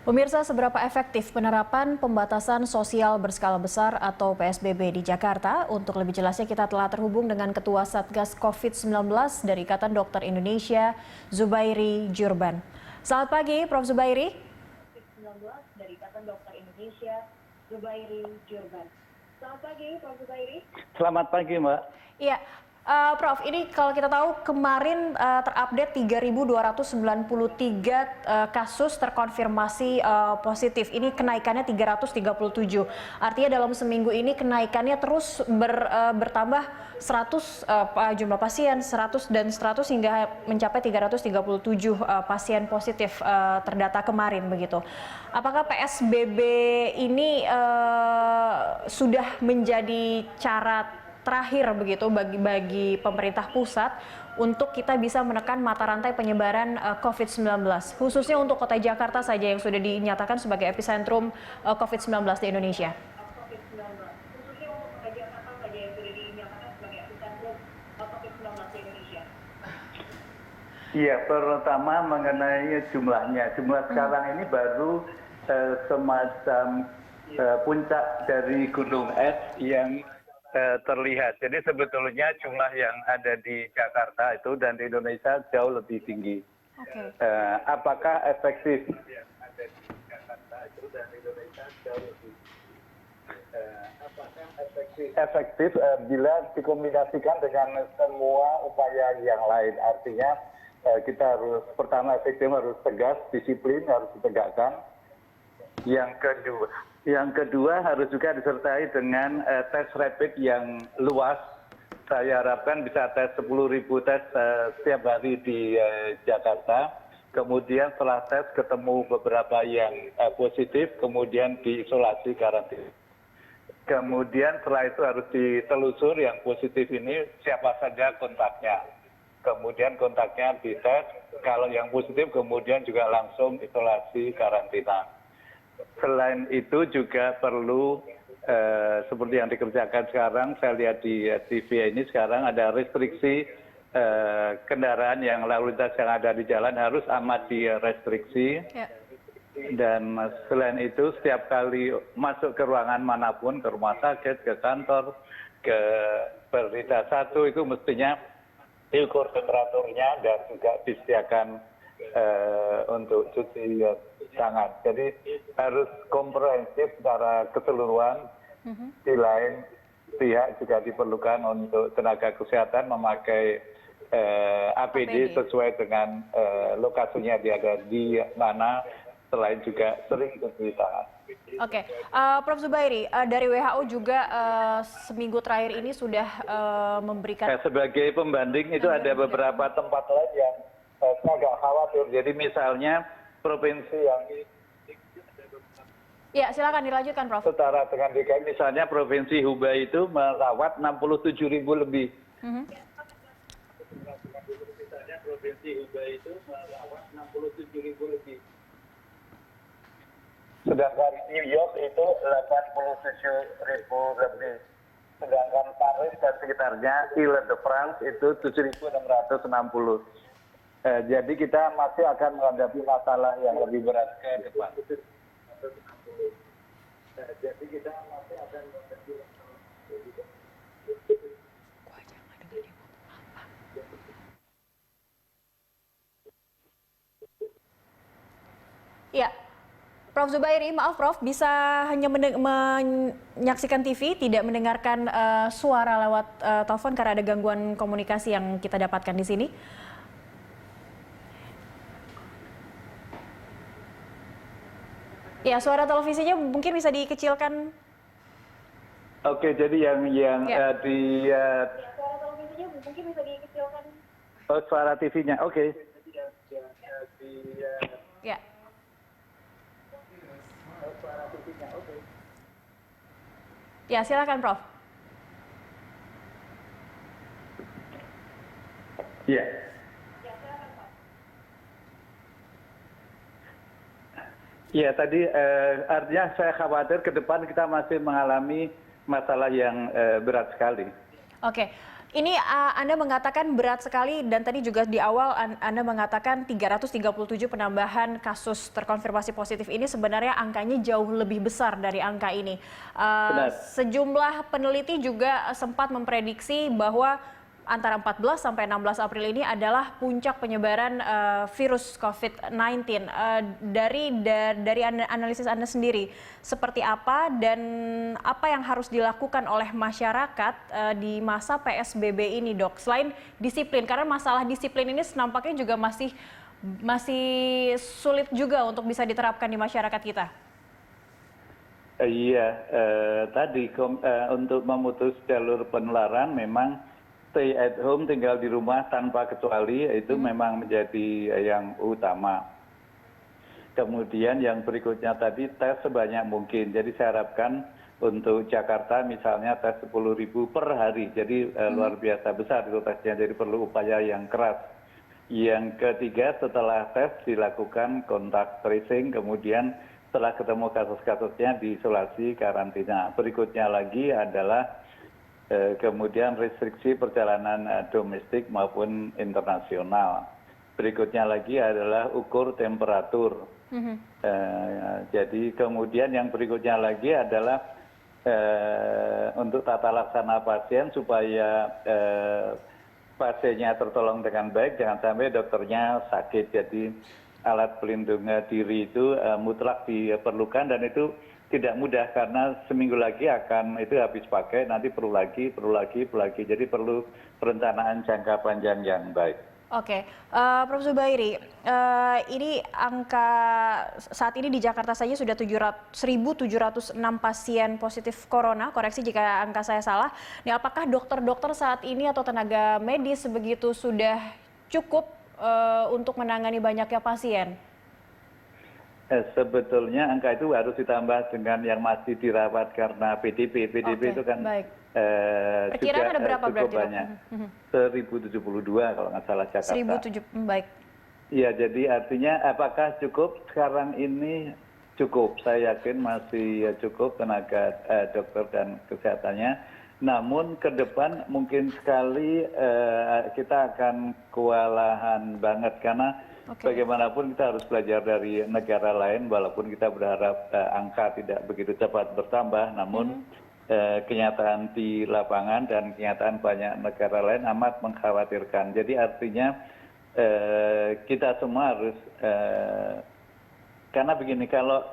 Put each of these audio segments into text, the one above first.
Pemirsa, seberapa efektif penerapan pembatasan sosial berskala besar atau PSBB di Jakarta? Untuk lebih jelasnya kita telah terhubung dengan Ketua Satgas COVID-19 dari Ikatan Dokter Indonesia, Zubairi Jurban. Selamat pagi, Prof. Zubairi. COVID-19 dari Ikatan Dokter Indonesia, Zubairi Jurban. Selamat pagi, Prof. Zubairi. Selamat pagi, Mbak. Iya, Prof, ini kalau kita tahu kemarin terupdate 3.293 kasus terkonfirmasi positif. Ini kenaikannya 337. Artinya dalam seminggu ini kenaikannya terus bertambah 100 jumlah pasien 100 dan 100 hingga mencapai 337 pasien positif terdata kemarin begitu. Apakah PSBB ini sudah menjadi cara terakhir begitu bagi pemerintah pusat untuk kita bisa menekan mata rantai penyebaran COVID-19, khususnya untuk kota Jakarta saja yang sudah dinyatakan sebagai epicentrum COVID-19 di Indonesia? Iya, pertama mengenai jumlahnya. Jumlah sekarang ini baru semacam puncak dari gunung es yang terlihat. Jadi sebetulnya jumlah yang ada di Jakarta itu dan di Indonesia jauh lebih tinggi. Okay. Apakah efektif? Efektif bila dikombinasikan dengan semua upaya yang lain. Artinya kita harus pertama efektif harus tegas, disiplin harus ditegakkan. Yang kedua harus juga disertai dengan tes rapid yang luas. Saya harapkan bisa tes 10.000 tes setiap hari di Jakarta. Kemudian setelah tes ketemu beberapa yang positif, kemudian diisolasi karantina. Kemudian setelah itu harus ditelusur yang positif ini siapa saja kontaknya. Kemudian kontaknya dites, kalau yang positif kemudian juga langsung isolasi karantina. Selain itu juga perlu seperti yang dikerjakan sekarang, saya lihat di TV ini sekarang ada restriksi kendaraan yang lalu lintas yang ada di jalan harus amat direstriksi. Ya. Dan selain itu setiap kali masuk ke ruangan manapun, ke rumah sakit, ke kantor, ke berita satu itu mestinya diukur temperaturnya dan juga disediakan untuk cuci tangan. Jadi harus komprehensif secara keseluruhan. Di lain pihak juga diperlukan untuk tenaga kesehatan memakai APD sesuai dengan lokasinya dia ada di mana. Selain juga sering cuci tangan. Oke, Prof. Zubairi, dari WHO juga seminggu terakhir ini sudah memberikan. Sebagai pembanding itu ada beberapa tempat lain yang saya agak khawatir. Jadi misalnya provinsi yang ya, silakan dilanjutkan, Prof. Setara dengan DKI, misalnya provinsi Hubei itu merawat 67.000 lebih. Misalnya provinsi Hubei itu merawat 67.000 lebih. Sedangkan New York itu 87.000 lebih. Sedangkan Paris dan sekitarnya, Ile-de-France itu 7.660. Jadi kita masih akan menghadapi masalah yang lebih berat ke depan. Jadi kita masih akan menghadapi masalah yang lebih berat. Ya, Prof. Zubairi, maaf Prof, bisa hanya menyaksikan TV, tidak mendengarkan suara lewat telepon karena ada gangguan komunikasi yang kita dapatkan di sini. Ya, suara televisinya mungkin bisa dikecilkan. Oke, jadi yang ya. Suara televisinya mungkin bisa dikecilkan. Oh, suara TV-nya, oke. Ya. Ya, silakan Prof. Ya. Ya, tadi artinya saya khawatir ke depan kita masih mengalami masalah yang berat sekali. Oke, Ini Anda mengatakan berat sekali dan tadi juga di awal Anda mengatakan 337 penambahan kasus terkonfirmasi positif ini sebenarnya angkanya jauh lebih besar dari angka ini. Benar. Sejumlah peneliti juga sempat memprediksi bahwa antara 14 sampai 16 April ini adalah puncak penyebaran virus COVID-19. Dari analisis Anda sendiri, seperti apa dan apa yang harus dilakukan oleh masyarakat di masa PSBB ini, Dok? Selain disiplin, karena masalah disiplin ini nampaknya juga masih sulit juga untuk bisa diterapkan di masyarakat kita. Iya, tadi untuk memutus jalur penularan memang stay at home, tinggal di rumah tanpa kecuali itu memang menjadi yang utama. Kemudian yang berikutnya tadi tes sebanyak mungkin. Jadi saya harapkan untuk Jakarta misalnya tes 10.000 per hari. Jadi luar biasa besar itu tesnya, jadi perlu upaya yang keras. Yang ketiga, setelah tes dilakukan kontak tracing, kemudian setelah ketemu kasus-kasusnya diisolasi karantina. Berikutnya lagi adalah kemudian restriksi perjalanan domestik maupun internasional. Berikutnya lagi adalah ukur temperatur. Jadi kemudian yang berikutnya lagi adalah untuk tata laksana pasien supaya pasiennya tertolong dengan baik, jangan sampai dokternya sakit. Jadi alat pelindung diri itu mutlak diperlukan dan itu tidak mudah karena seminggu lagi akan itu habis pakai, nanti perlu lagi. Jadi perlu perencanaan jangka panjang yang baik. Oke, Prof. Zubairi, ini angka saat ini di Jakarta saja sudah 1.706 pasien positif corona, koreksi jika angka saya salah. Nah, apakah dokter-dokter saat ini atau tenaga medis begitu sudah cukup untuk menangani banyaknya pasien? Sebetulnya angka itu harus ditambah dengan yang masih dirawat karena PDP. PDP itu kan juga ada berapa cukup berarti, banyak. 1072 kalau nggak salah Jakarta. 1007, baik. Iya, jadi artinya apakah cukup? Sekarang ini cukup. Saya yakin masih cukup tenaga dokter dan kesehatannya. Namun ke depan mungkin sekali kita akan kewalahan banget karena bagaimanapun kita harus belajar dari negara lain walaupun kita berharap angka tidak begitu cepat bertambah, namun kenyataan di lapangan dan kenyataan banyak negara lain amat mengkhawatirkan. Jadi artinya kita semua harus karena begini, kalau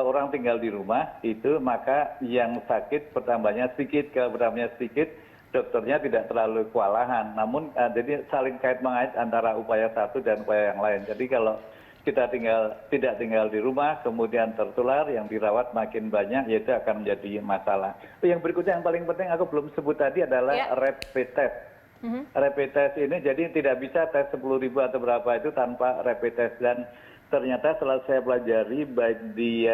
orang tinggal di rumah itu maka yang sakit bertambahnya sedikit, kalau bertambahnya sedikit dokternya tidak terlalu kewalahan. Namun jadi saling kait mengait antara upaya satu dan upaya yang lain. Jadi kalau kita tidak tinggal di rumah kemudian tertular, yang dirawat makin banyak, ya itu akan menjadi masalah. Yang berikutnya yang paling penting aku belum sebut tadi adalah rapid test. Rapid test ini jadi tidak bisa tes 10.000 atau berapa itu tanpa rapid test, dan ternyata setelah saya pelajari baik di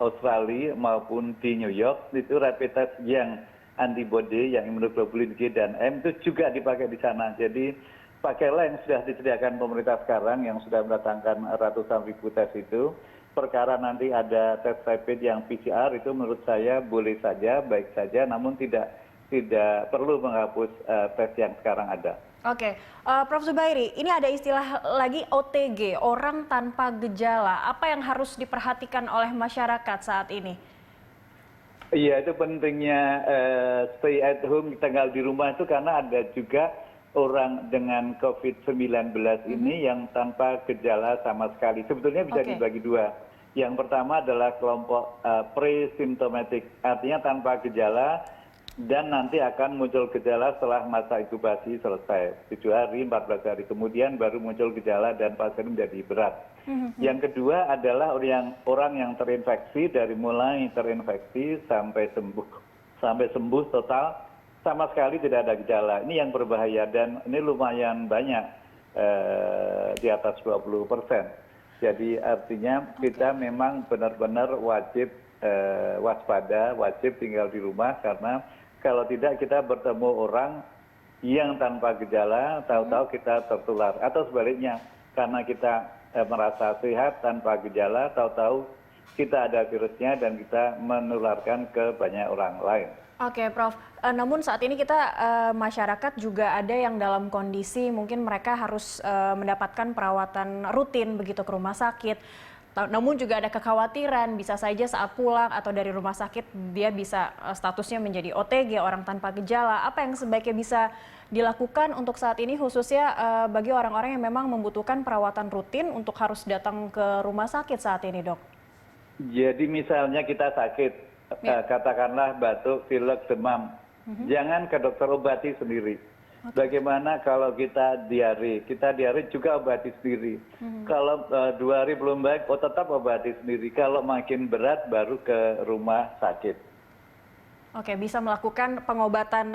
Australia maupun di New York itu rapid test yang antibody, yang immunoglobulin G dan M itu juga dipakai di sana. Jadi pakailah yang sudah disediakan pemerintah sekarang yang sudah mendatangkan ratusan ribu tes itu. Perkara nanti ada tes rapid yang PCR itu menurut saya boleh saja, baik saja, namun tidak perlu menghapus tes yang sekarang ada. Oke, Prof. Zubairi, ini ada istilah lagi OTG, orang tanpa gejala. Apa yang harus diperhatikan oleh masyarakat saat ini? Iya, itu pentingnya stay at home, tinggal di rumah itu karena ada juga orang dengan COVID-19 ini yang tanpa gejala sama sekali. Sebetulnya bisa dibagi dua. Yang pertama adalah kelompok pre-symptomatic, artinya tanpa gejala dan nanti akan muncul gejala setelah masa inkubasi selesai. 7 hari, 14 hari kemudian baru muncul gejala dan pasien menjadi berat. Yang kedua adalah orang yang terinfeksi, dari mulai terinfeksi sampai sembuh total sama sekali tidak ada gejala. Ini yang berbahaya dan ini lumayan banyak, di atas 20%. Jadi artinya kita memang benar-benar wajib waspada, wajib tinggal di rumah karena kalau tidak kita bertemu orang yang tanpa gejala, tahu-tahu kita tertular. Atau sebaliknya, karena kita merasa sehat tanpa gejala, tahu-tahu kita ada virusnya dan kita menularkan ke banyak orang lain. Oke, Prof. Namun saat ini kita masyarakat juga ada yang dalam kondisi mungkin mereka harus mendapatkan perawatan rutin begitu ke rumah sakit. Namun juga ada kekhawatiran bisa saja saat pulang atau dari rumah sakit dia bisa statusnya menjadi OTG, orang tanpa gejala. Apa yang sebaiknya bisa dilakukan untuk saat ini khususnya bagi orang-orang yang memang membutuhkan perawatan rutin untuk harus datang ke rumah sakit saat ini, Dok? Jadi misalnya kita sakit, katakanlah batuk, pilek, demam, jangan ke dokter obati sendiri. Bagaimana kalau kita diare? Kita diare juga obati sendiri. Kalau 2 hari belum baik, tetap obati sendiri. Kalau makin berat, baru ke rumah sakit. Oke, bisa melakukan pengobatan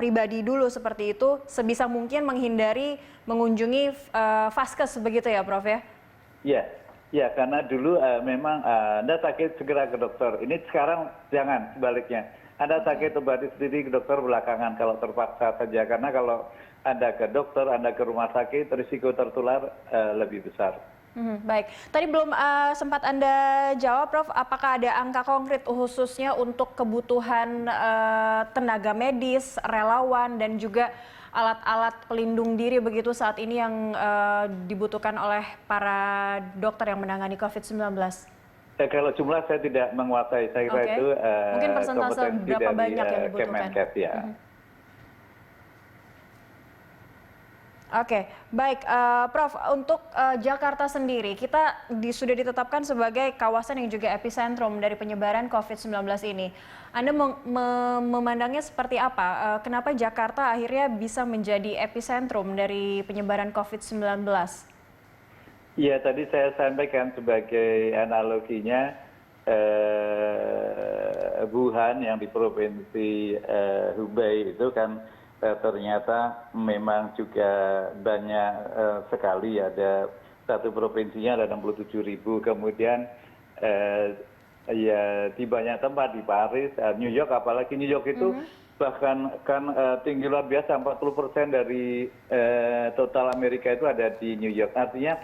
pribadi dulu seperti itu, sebisa mungkin menghindari mengunjungi vaskes begitu ya, Prof ya? Iya, ya karena dulu memang Anda sakit segera ke dokter. Ini sekarang jangan, sebaliknya. Anda sakit obati sendiri ke dokter belakangan kalau terpaksa saja. Karena kalau Anda ke dokter, Anda ke rumah sakit, risiko tertular lebih besar. Baik, tadi belum sempat Anda jawab, Prof. Apakah ada angka konkret khususnya untuk kebutuhan tenaga medis, relawan, dan juga alat-alat pelindung diri begitu saat ini yang dibutuhkan oleh para dokter yang menangani COVID-19? Kalau jumlah saya tidak menguasai, saya kira itu mungkin persentase kompetensi berapa dari banyak yang dibutuhkan? Kemenkes ya. Oke, baik, Prof. Untuk Jakarta sendiri, kita sudah ditetapkan sebagai kawasan yang juga epicentrum dari penyebaran COVID-19 ini. Anda memandangnya seperti apa? Kenapa Jakarta akhirnya bisa menjadi epicentrum dari penyebaran COVID-19? Iya, tadi saya sampaikan sebagai analoginya Wuhan yang di provinsi Hubei itu kan ternyata memang juga banyak sekali, ada satu provinsinya ada 67.000, kemudian ya di banyak tempat, di Paris, New York, apalagi New York itu bahkan kan tinggi luar biasa, 40% dari total Amerika itu ada di New York. Artinya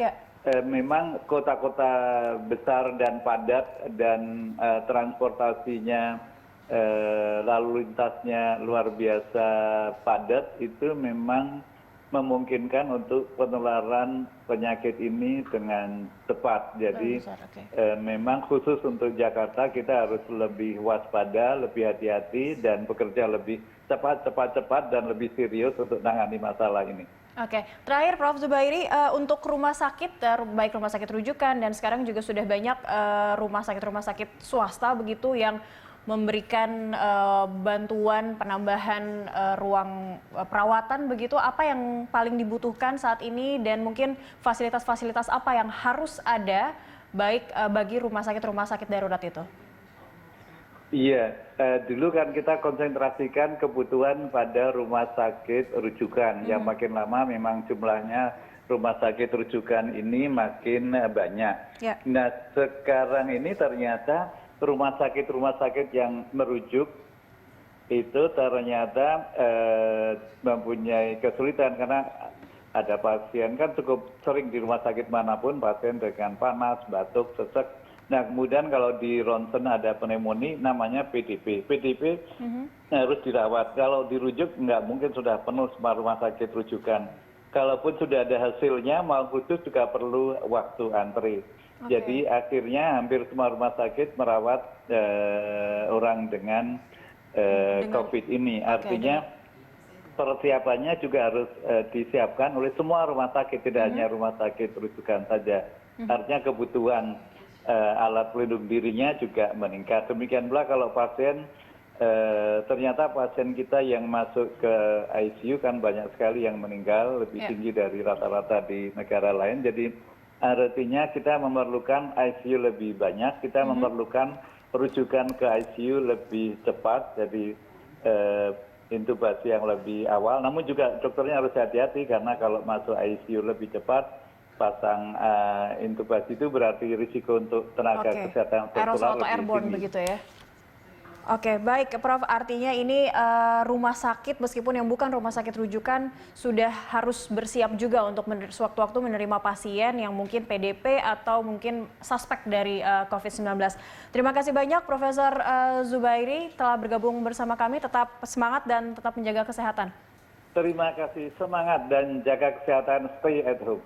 memang kota-kota besar dan padat dan transportasinya lalu lintasnya luar biasa padat itu memang memungkinkan untuk penularan penyakit ini dengan cepat. Jadi memang khusus untuk Jakarta kita harus lebih waspada, lebih hati-hati dan bekerja lebih cepat dan lebih serius untuk menangani masalah ini. Oke, terakhir Prof. Zubairi, untuk rumah sakit, baik rumah sakit rujukan dan sekarang juga sudah banyak rumah sakit swasta begitu yang memberikan bantuan penambahan ruang perawatan begitu, apa yang paling dibutuhkan saat ini dan mungkin fasilitas-fasilitas apa yang harus ada baik bagi rumah sakit darurat itu? Iya, dulu kan kita konsentrasikan kebutuhan pada rumah sakit rujukan. Yang makin lama memang jumlahnya rumah sakit rujukan ini makin banyak. Nah, sekarang ini ternyata rumah sakit yang merujuk itu ternyata mempunyai kesulitan karena ada pasien kan cukup sering di rumah sakit manapun pasien dengan panas, batuk, sesek. Nah, kemudian kalau di ronsen ada pneumonia namanya PDP. PDP harus dirawat. Kalau dirujuk nggak mungkin sudah penuh semua rumah sakit rujukan. Kalaupun sudah ada hasilnya, mau khusus juga perlu waktu antri. Jadi akhirnya hampir semua rumah sakit merawat orang dengan COVID ini. Artinya persiapannya juga harus disiapkan oleh semua rumah sakit, tidak hanya rumah sakit rujukan saja. Artinya kebutuhan alat pelindung dirinya juga meningkat. Demikian pula kalau pasien, ternyata pasien kita yang masuk ke ICU kan banyak sekali yang meninggal, lebih tinggi dari rata-rata di negara lain. Jadi artinya kita memerlukan ICU lebih banyak, kita memerlukan rujukan ke ICU lebih cepat, jadi intubasi yang lebih awal. Namun juga dokternya harus hati-hati karena kalau masuk ICU lebih cepat, pasang intubasi itu berarti risiko untuk tenaga kesehatan tertular aerosol atau lebih airborne tinggi. begitu ya? Oke, baik Prof. Artinya ini rumah sakit meskipun yang bukan rumah sakit rujukan sudah harus bersiap juga untuk sewaktu-waktu menerima pasien yang mungkin PDP atau mungkin suspek dari COVID-19. Terima kasih banyak Profesor Zubairi telah bergabung bersama kami. Tetap semangat dan tetap menjaga kesehatan. Terima kasih, semangat dan jaga kesehatan, stay at home.